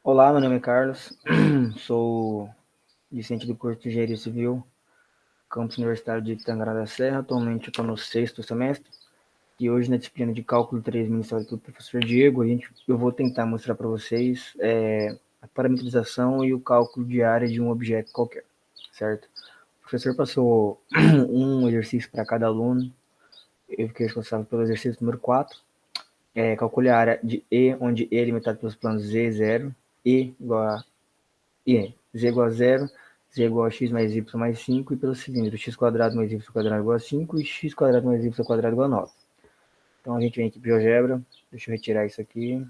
Olá, meu nome é Carlos, sou discente do curso de Engenharia Civil, campus universitário de Tangará da Serra. Atualmente eu estou no sexto semestre e hoje na disciplina de Cálculo 3, ministrado pelo professor Diego, eu vou tentar mostrar para vocês a parametrização e o cálculo de área de um objeto qualquer, certo? O professor passou um exercício para cada aluno, eu fiquei responsável pelo exercício número 4. Calcule a área de E, onde E é limitado pelos planos Z0, E igual a z igual a 0, z igual a x mais y mais 5, e pelo cilindro x quadrado mais y quadrado igual a 5 e x quadrado mais y quadrado igual a 9. Então a gente vem aqui para o GeoGebra, deixa eu retirar isso aqui,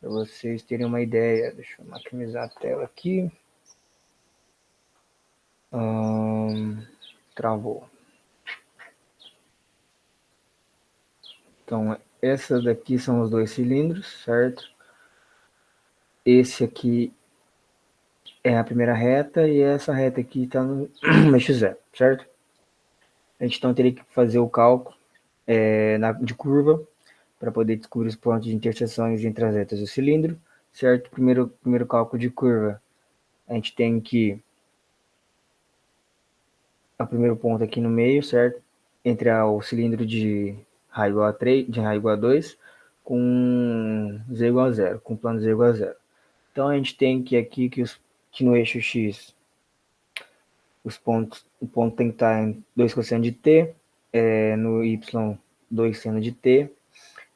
para vocês terem uma ideia. Deixa eu maximizar a tela aqui. Travou. Então essas daqui são os dois cilindros, certo? Esse aqui é a primeira reta e essa reta aqui está no eixo zero, certo? A gente então teria que fazer o cálculo de curva para poder descobrir os pontos de interseções entre as retas do cilindro, certo? Primeiro cálculo de curva, a gente tem que o primeiro ponto aqui no meio, certo? Entre o cilindro de raio igual a 3, de raio igual a 2, com z igual a 0, com plano z igual a 0. Então a gente tem que aqui que no eixo x o ponto tem que estar em 2 cosseno de t, no y 2 seno de t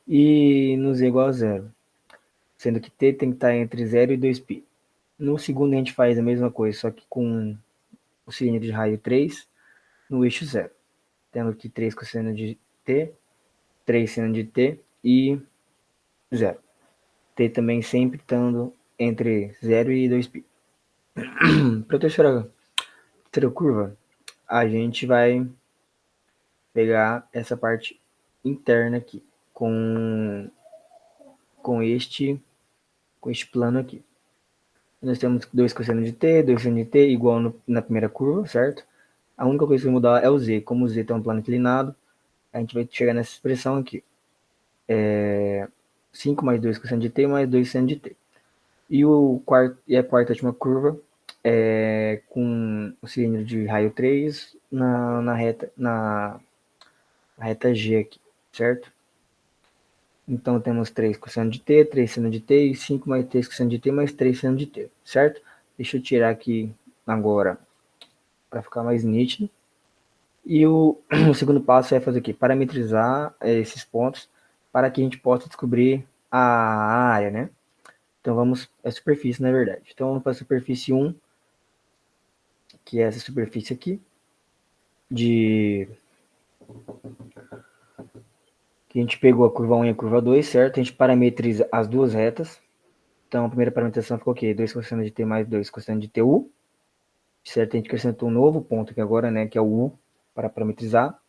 e no z igual a 0, sendo que t tem que estar entre 0 e 2π. No segundo a gente faz a mesma coisa, só que com o cilindro de raio 3 no eixo 0, tendo que 3 cosseno de t, 3 seno de t e 0. T também sempre estando entre 0 e 2π. Para a terceira curva, a gente vai pegar essa parte interna aqui, com este plano aqui. Nós temos 2 cosseno de t, 2 seno de t, igual na primeira curva, certo? A única coisa que vai mudar é o z. Como o z está um plano inclinado, a gente vai chegar nessa expressão aqui. 5 mais 2 cosseno de t mais 2 seno de t. E a quarta última curva com o cilindro de raio 3 na reta G aqui, certo? Então temos 3 cosseno de t, 3 seno de t e 5 mais 3 cosseno de t mais 3 seno de t, certo? Deixa eu tirar aqui agora para ficar mais nítido. E o segundo passo é fazer o quê? Parametrizar esses pontos para que a gente possa descobrir a área, né? Então vamos à superfície, na verdade. Então vamos para a superfície 1, que é essa superfície aqui, que a gente pegou a curva 1 e a curva 2, certo? A gente parametriza as duas retas. Então a primeira parametrização ficou o quê? 2 cosseno de t mais 2 cosseno de tu, certo? A gente acrescentou um novo ponto aqui agora, né? Que é o u, para parametrizar.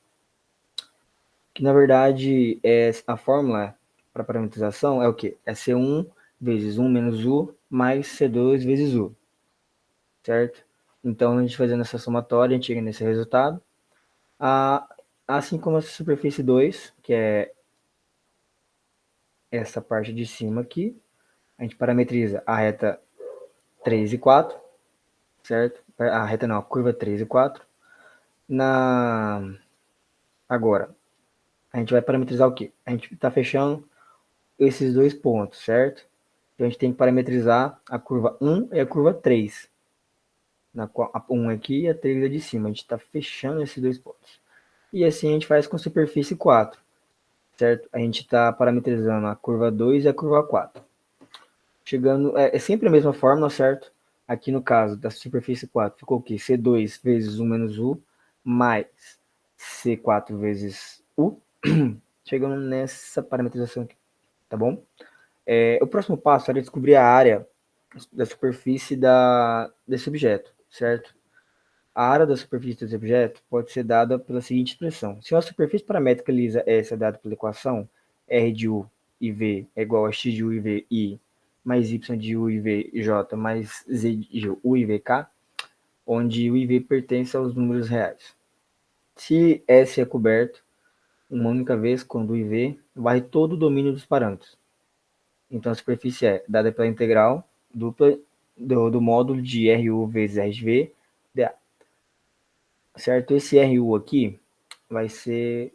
Que na verdade a fórmula para parametrização é o quê? É C1 vezes 1 menos U mais C2 vezes U, certo? Então, a gente fazendo essa somatória, a gente chega nesse resultado. Assim como essa superfície 2, que é essa parte de cima aqui, a gente parametriza a reta 3 e 4, certo? A reta não, a curva 3 e 4. Agora, a gente vai parametrizar o quê? A gente está fechando esses dois pontos, certo? Então a gente tem que parametrizar a curva 1 e a curva 3. A 1 aqui e a 3 é de cima. A gente está fechando esses dois pontos. E assim a gente faz com a superfície 4, certo? A gente está parametrizando a curva 2 e a curva 4. Chegando, é sempre a mesma fórmula, certo? Aqui no caso da superfície 4 ficou o quê? C2 vezes 1 menos U mais C4 vezes U. Chegando nessa parametrização aqui, tá bom? O próximo passo é descobrir a área da superfície desse objeto, certo? A área da superfície desse objeto pode ser dada pela seguinte expressão. Se uma superfície paramétrica lisa S é dada pela equação R de U e V é igual a X de U e V I mais Y de U e V J mais Z de U e V K, onde U e V pertencem aos números reais. Se S é coberto uma única vez quando U e V varre todo o domínio dos parâmetros. Então a superfície é dada pela integral dupla do módulo de RU vezes R de V dA. Certo? Esse RU aqui vai ser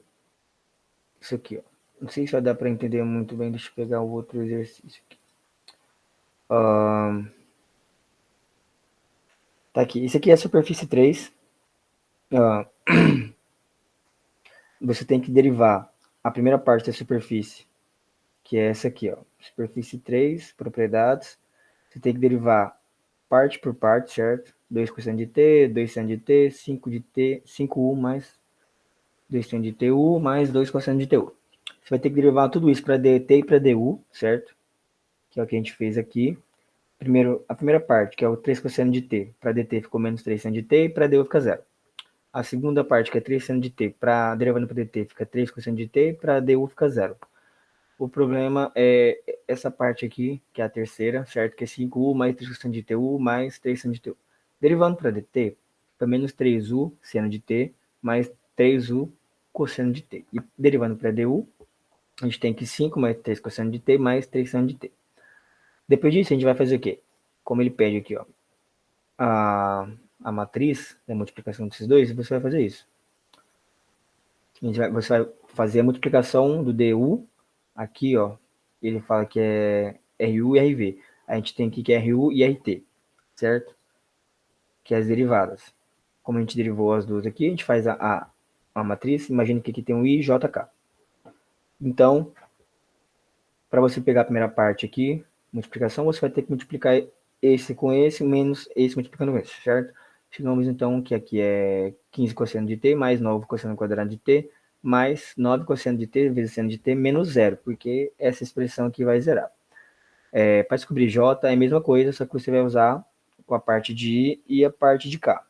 isso aqui, ó. Não sei se vai dar para entender muito bem. Deixa eu pegar o outro exercício aqui. Tá aqui. Isso aqui é a superfície 3. Você tem que derivar a primeira parte da superfície, que é essa aqui, ó. Superfície 3, propriedades. Você tem que derivar parte por parte, certo? 2 cosseno de t, 2 seno de t, 5 de t, 5u mais 2 seno de tu mais 2 cosseno de tu. Você vai ter que derivar tudo isso para dt e para du, certo? Que é o que a gente fez aqui. Primeiro, a primeira parte, que é o 3 cosseno de t, para dt ficou menos 3 seno de t e para du fica zero. A segunda parte, que é 3 seno de t, derivando para dt fica 3 cosseno de t e para du fica zero. O problema é essa parte aqui, que é a terceira, certo? Que é 5u mais 3 cosseno de tu mais 3 seno de tu. Derivando para dt, fica menos 3u seno de t mais 3u cosseno de t. E derivando para du, a gente tem que 5 mais 3 cosseno de t mais 3 seno de t. Depois disso, a gente vai fazer o quê? Como ele pede aqui, ó, a matriz da multiplicação desses dois, você vai fazer isso. Você vai fazer a multiplicação do du, aqui, ó, ele fala que é RU e RV. A gente tem aqui que é RU e RT, certo? Que é as derivadas. Como a gente derivou as duas aqui, a gente faz a matriz. Imagina que aqui tem um I e JK. Então, para você pegar a primeira parte aqui, multiplicação, você vai ter que multiplicar esse com esse, menos esse multiplicando com esse, certo? Chegamos então que aqui é 15 cosseno de t mais 9 cosseno quadrado de t mais 9 cosseno de t vezes seno de t menos zero, porque essa expressão aqui vai zerar. Para descobrir j é a mesma coisa, só que você vai usar com a parte de i e a parte de k.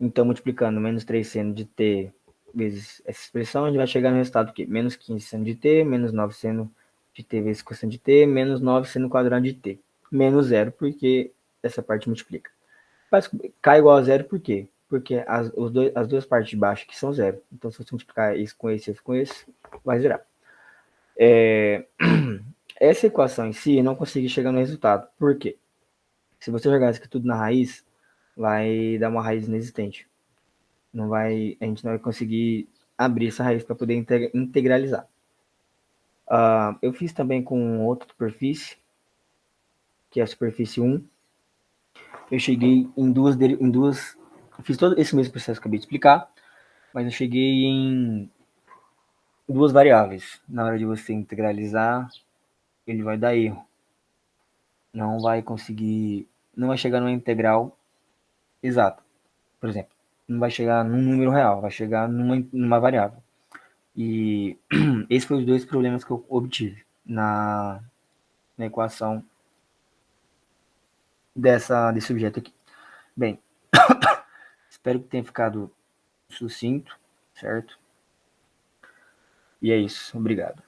Então, multiplicando menos 3 seno de t vezes essa expressão, a gente vai chegar no resultado que menos 15 seno de t, menos 9 seno de t vezes cosseno de t, menos 9 seno quadrado de t, menos zero, porque essa parte multiplica. K igual a zero, por quê? Porque as duas partes de baixo aqui são zero. Então, se você multiplicar isso com esse, vai zerar. Essa equação em si, eu não consegui chegar no resultado. Por quê? Se você jogar isso aqui tudo na raiz, vai dar uma raiz inexistente. A gente não vai conseguir abrir essa raiz para poder integralizar. Eu fiz também com outra superfície, que é a superfície 1. Eu cheguei em duas, fiz todo esse mesmo processo que eu acabei de explicar, mas eu cheguei em duas variáveis. Na hora de você integralizar, ele vai dar erro. Não vai conseguir, não vai chegar numa integral exata. Por exemplo, não vai chegar num número real, vai chegar numa variável. E esses foram os dois problemas que eu obtive na equação desse objeto aqui. Bem, espero que tenha ficado sucinto, certo? E é isso. Obrigado.